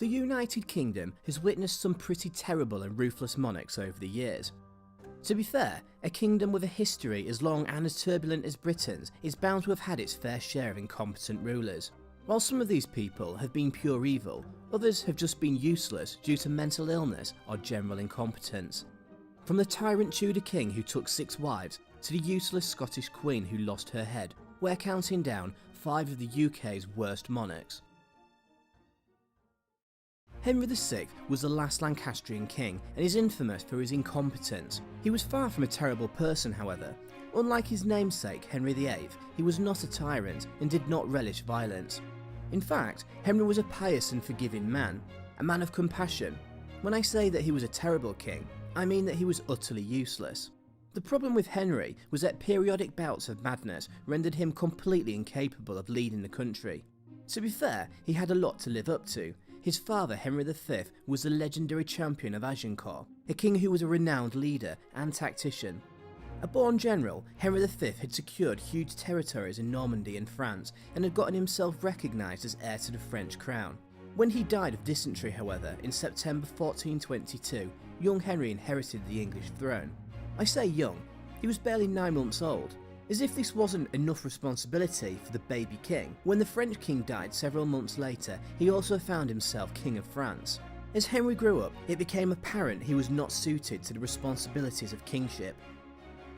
The United Kingdom has witnessed some pretty terrible and ruthless monarchs over the years. To be fair, a kingdom with a history as long and as turbulent as Britain's is bound to have had its fair share of incompetent rulers. While some of these people have been pure evil, others have just been useless due to mental illness or general incompetence. From the tyrant Tudor king who took 6 wives to the useless Scottish queen who lost her head, we're counting down 5 of the UK's worst monarchs. Henry VI was the last Lancastrian king and is infamous for his incompetence. He was far from a terrible person, however. Unlike his namesake Henry VIII, he was not a tyrant and did not relish violence. In fact, Henry was a pious and forgiving man, a man of compassion. When I say that he was a terrible king, I mean that he was utterly useless. The problem with Henry was that periodic bouts of madness rendered him completely incapable of leading the country. To be fair, he had a lot to live up to. His father, Henry V, was the legendary champion of Agincourt, a king who was a renowned leader and tactician. A born general, Henry V had secured huge territories in Normandy and France and had gotten himself recognised as heir to the French crown. When he died of dysentery, however, in September 1422, young Henry inherited the English throne. I say young, he was barely 9 months old. As if this wasn't enough responsibility for the baby king, when the French king died several months later, he also found himself king of France. As Henry grew up, it became apparent he was not suited to the responsibilities of kingship.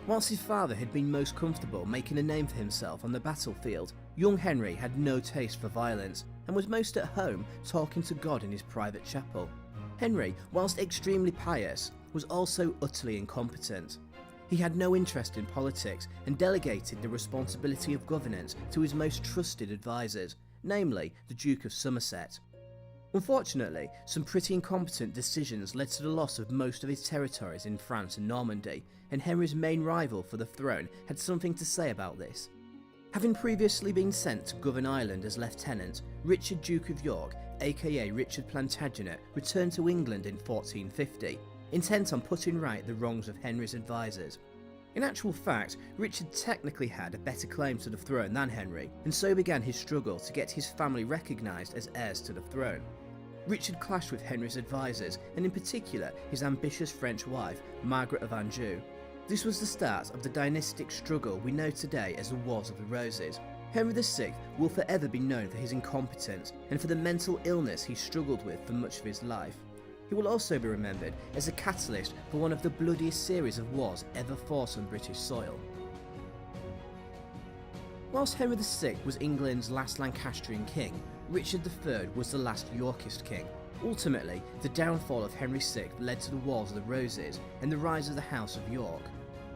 Whilst his father had been most comfortable making a name for himself on the battlefield, young Henry had no taste for violence and was most at home talking to God in his private chapel. Henry, whilst extremely pious, was also utterly incompetent. He had no interest in politics and delegated the responsibility of governance to his most trusted advisors, namely the Duke of Somerset. Unfortunately, some pretty incompetent decisions led to the loss of most of his territories in France and Normandy, and Henry's main rival for the throne had something to say about this. Having previously been sent to govern Ireland as lieutenant, Richard Duke of York, aka Richard Plantagenet, returned to England in 1450, intent on putting right the wrongs of Henry's advisors. In actual fact, Richard technically had a better claim to the throne than Henry, and so began his struggle to get his family recognised as heirs to the throne. Richard clashed with Henry's advisors, and in particular his ambitious French wife, Margaret of Anjou. This was the start of the dynastic struggle we know today as the Wars of the Roses. Henry VI will forever be known for his incompetence and for the mental illness he struggled with for much of his life. He will also be remembered as a catalyst for one of the bloodiest series of wars ever fought on British soil. Whilst Henry VI was England's last Lancastrian king, Richard III was the last Yorkist king. Ultimately, the downfall of Henry VI led to the Wars of the Roses and the rise of the House of York.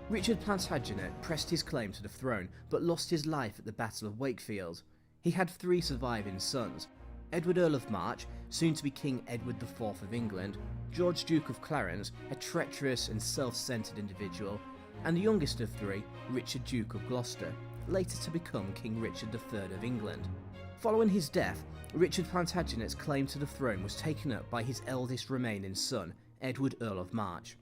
Richard Plantagenet pressed his claim to the throne but lost his life at the Battle of Wakefield. He had 3 surviving sons: Edward Earl of March, soon to be King Edward IV of England, George Duke of Clarence, a treacherous and self-centred individual, and the youngest of 3, Richard Duke of Gloucester, later to become King Richard III of England. Following his death, Richard Plantagenet's claim to the throne was taken up by his eldest remaining son, Edward Earl of March.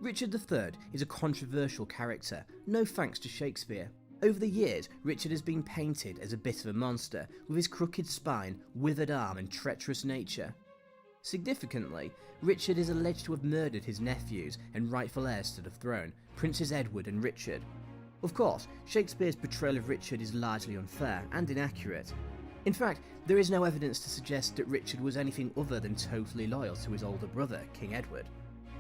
Richard III is a controversial character, no thanks to Shakespeare. Over the years, Richard has been painted as a bit of a monster, with his crooked spine, withered arm and treacherous nature. Significantly, Richard is alleged to have murdered his nephews and rightful heirs to the throne, Princes Edward and Richard. Of course, Shakespeare's portrayal of Richard is largely unfair and inaccurate. In fact, there is no evidence to suggest that Richard was anything other than totally loyal to his older brother, King Edward.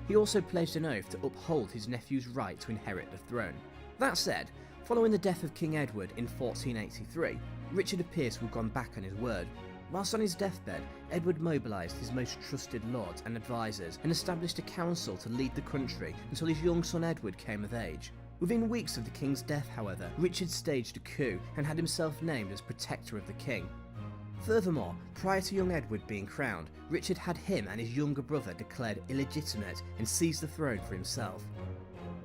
He also pledged an oath to uphold his nephew's right to inherit the throne. That said, following the death of King Edward in 1483, Richard appears to have gone back on his word. Whilst on his deathbed, Edward mobilised his most trusted lords and advisors and established a council to lead the country until his young son Edward came of age. Within weeks of the king's death, however, Richard staged a coup and had himself named as protector of the king. Furthermore, prior to young Edward being crowned, Richard had him and his younger brother declared illegitimate and seized the throne for himself.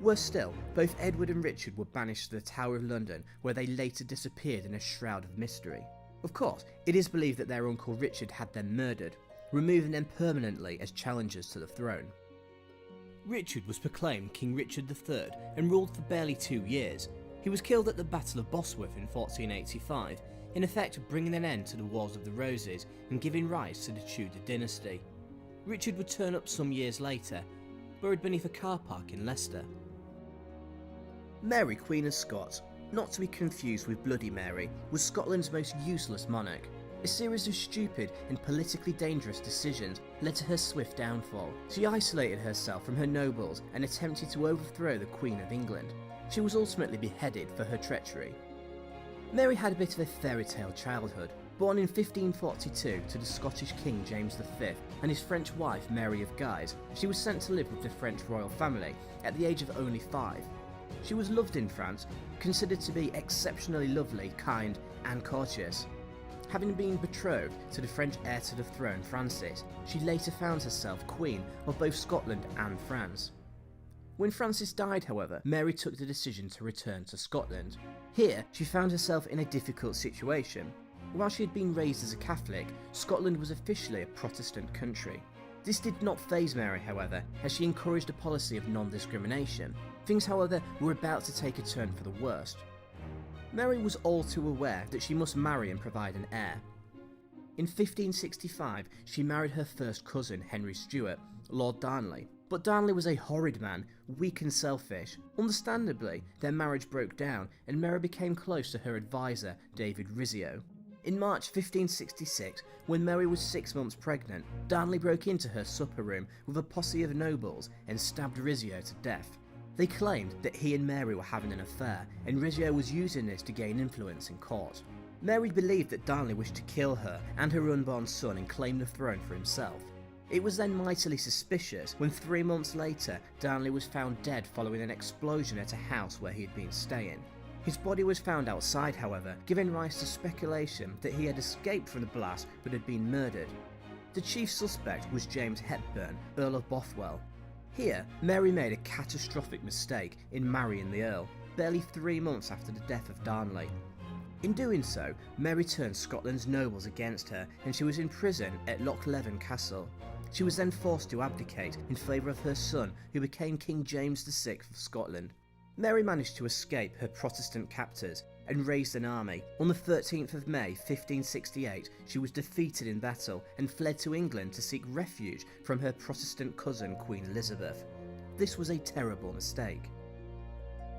Worse still, both Edward and Richard were banished to the Tower of London, where they later disappeared in a shroud of mystery. Of course, it is believed that their uncle Richard had them murdered, removing them permanently as challengers to the throne. Richard was proclaimed King Richard III and ruled for barely 2 years. He was killed at the Battle of Bosworth in 1485. in effect bringing an end to the Wars of the Roses and giving rise to the Tudor dynasty. Richard would turn up some years later, buried beneath a car park in Leicester. Mary, Queen of Scots, not to be confused with Bloody Mary, was Scotland's most useless monarch. A series of stupid and politically dangerous decisions led to her swift downfall. She isolated herself from her nobles and attempted to overthrow the Queen of England. She was ultimately beheaded for her treachery. Mary had a bit of a fairy tale childhood. Born in 1542 to the Scottish King James V and his French wife Mary of Guise, she was sent to live with the French royal family at the age of only 5. She was loved in France, considered to be exceptionally lovely, kind and courteous. Having been betrothed to the French heir to the throne Francis, she later found herself Queen of both Scotland and France. When Francis died, however, Mary took the decision to return to Scotland. Here, she found herself in a difficult situation. While she had been raised as a Catholic, Scotland was officially a Protestant country. This did not faze Mary, however, as she encouraged a policy of non-discrimination. Things, however, were about to take a turn for the worst. Mary was all too aware that she must marry and provide an heir. In 1565, she married her first cousin, Henry Stuart, Lord Darnley. But Darnley was a horrid man, weak and selfish. Understandably, their marriage broke down and Mary became close to her advisor, David Rizzio. In March 1566, when Mary was 6 months pregnant, Darnley broke into her supper room with a posse of nobles and stabbed Rizzio to death. They claimed that he and Mary were having an affair, and Rizzio was using this to gain influence in court. Mary believed that Darnley wished to kill her and her unborn son and claim the throne for himself. It was then mightily suspicious when 3 months later Darnley was found dead following an explosion at a house where he had been staying. His body was found outside, however, giving rise to speculation that he had escaped from the blast but had been murdered. The chief suspect was James Hepburn, Earl of Bothwell. Here, Mary made a catastrophic mistake in marrying the Earl, barely 3 months after the death of Darnley. In doing so, Mary turned Scotland's nobles against her and she was imprisoned at Loch Leven Castle. She was then forced to abdicate in favour of her son, who became King James VI of Scotland. Mary managed to escape her Protestant captors and raised an army. On the 13th of May 1568, she was defeated in battle and fled to England to seek refuge from her Protestant cousin Queen Elizabeth. This was a terrible mistake.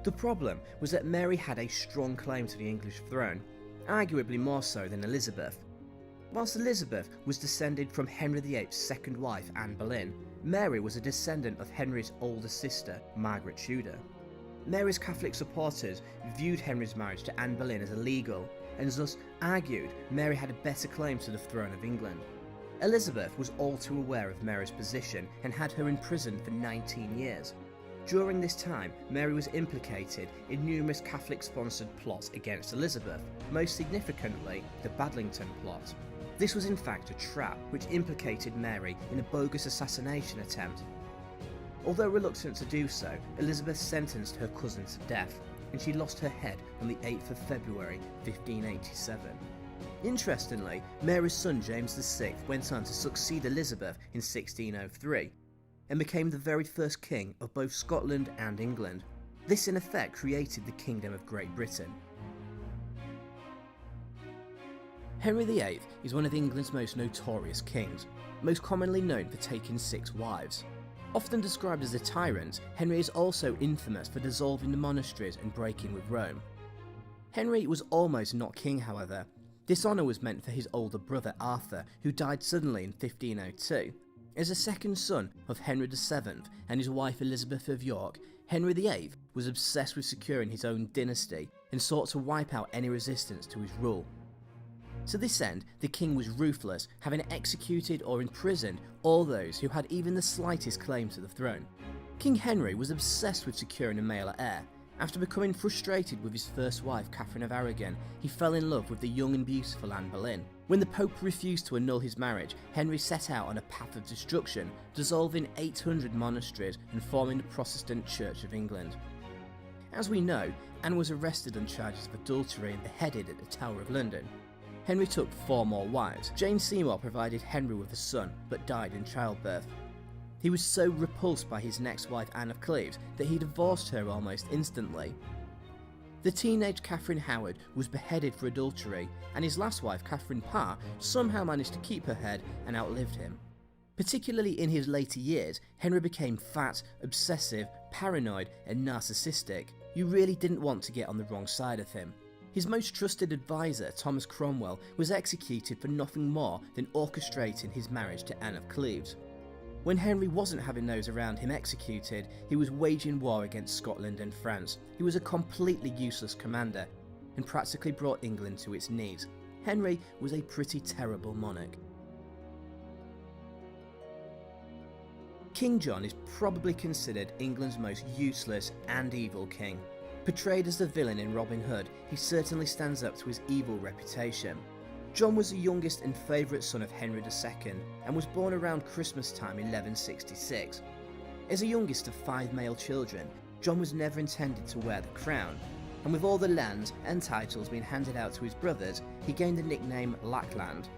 The problem was that Mary had a strong claim to the English throne, arguably more so than Elizabeth. Whilst Elizabeth was descended from Henry VIII's second wife, Anne Boleyn, Mary was a descendant of Henry's older sister, Margaret Tudor. Mary's Catholic supporters viewed Henry's marriage to Anne Boleyn as illegal, and thus argued Mary had a better claim to the throne of England. Elizabeth was all too aware of Mary's position and had her imprisoned for 19 years. During this time, Mary was implicated in numerous Catholic-sponsored plots against Elizabeth, most significantly the Badlington plot. This was in fact a trap which implicated Mary in a bogus assassination attempt. Although reluctant to do so, Elizabeth sentenced her cousin to death, and she lost her head on the 8th of February 1587. Interestingly, Mary's son James VI went on to succeed Elizabeth in 1603, and became the very first king of both Scotland and England. This in effect created the Kingdom of Great Britain. Henry VIII is one of England's most notorious kings, most commonly known for taking 6 wives. Often described as a tyrant, Henry is also infamous for dissolving the monasteries and breaking with Rome. Henry was almost not king, however. This honour was meant for his older brother Arthur, who died suddenly in 1502. As a second son of Henry VII and his wife Elizabeth of York, Henry VIII was obsessed with securing his own dynasty and sought to wipe out any resistance to his rule. To this end, the king was ruthless, having executed or imprisoned all those who had even the slightest claim to the throne. King Henry was obsessed with securing a male heir. After becoming frustrated with his first wife, Catherine of Aragon, he fell in love with the young and beautiful Anne Boleyn. When the Pope refused to annul his marriage, Henry set out on a path of destruction, dissolving 800 monasteries and forming the Protestant Church of England. As we know, Anne was arrested on charges of adultery and beheaded at the Tower of London. Henry took 4 more wives. Jane Seymour provided Henry with a son, but died in childbirth. He was so repulsed by his next wife Anne of Cleves that he divorced her almost instantly. The teenage Catherine Howard was beheaded for adultery, and his last wife, Catherine Parr, somehow managed to keep her head and outlived him. Particularly in his later years, Henry became fat, obsessive, paranoid, and narcissistic. You really didn't want to get on the wrong side of him. His most trusted advisor, Thomas Cromwell, was executed for nothing more than orchestrating his marriage to Anne of Cleves. When Henry wasn't having those around him executed, he was waging war against Scotland and France. He was a completely useless commander and practically brought England to its knees. Henry was a pretty terrible monarch. King John is probably considered England's most useless and evil king. Portrayed as the villain in Robin Hood, he certainly stands up to his evil reputation. John was the youngest and favourite son of Henry II and was born around Christmas time 1166. As the youngest of 5 male children, John was never intended to wear the crown, and with all the lands and titles being handed out to his brothers, he gained the nickname Lackland.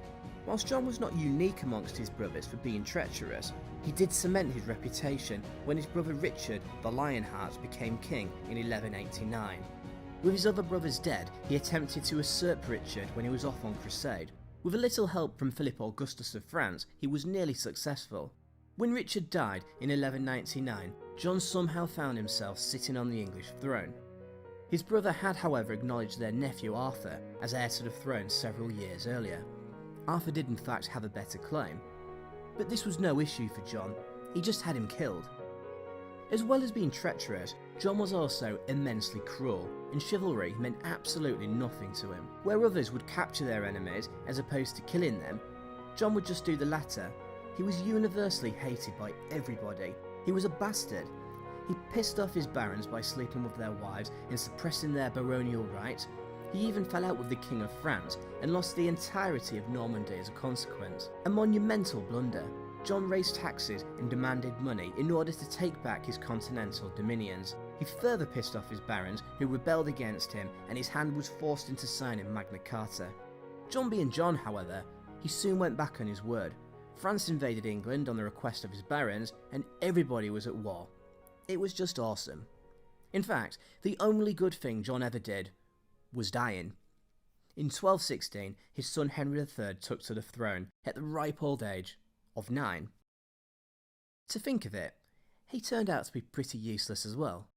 Whilst John was not unique amongst his brothers for being treacherous, he did cement his reputation when his brother Richard the Lionheart became king in 1189. With his other brothers dead, he attempted to usurp Richard when he was off on crusade. With a little help from Philip Augustus of France, he was nearly successful. When Richard died in 1199, John somehow found himself sitting on the English throne. His brother had, however, acknowledged their nephew Arthur as heir to the throne several years earlier. Arthur did in fact have a better claim, but this was no issue for John, he just had him killed. As well as being treacherous, John was also immensely cruel, and chivalry meant absolutely nothing to him. Where others would capture their enemies as opposed to killing them, John would just do the latter. He was universally hated by everybody. He was a bastard. He pissed off his barons by sleeping with their wives and suppressing their baronial rights. He even fell out with the King of France and lost the entirety of Normandy as a consequence. A monumental blunder. John raised taxes and demanded money in order to take back his continental dominions. He further pissed off his barons who rebelled against him, and his hand was forced into signing Magna Carta. John being John, however, he soon went back on his word. France invaded England on the request of his barons, and everybody was at war. It was just awesome. In fact, the only good thing John ever did was dying. In 1216, his son Henry III took to the throne at the ripe old age of 9. To think of it, he turned out to be pretty useless as well.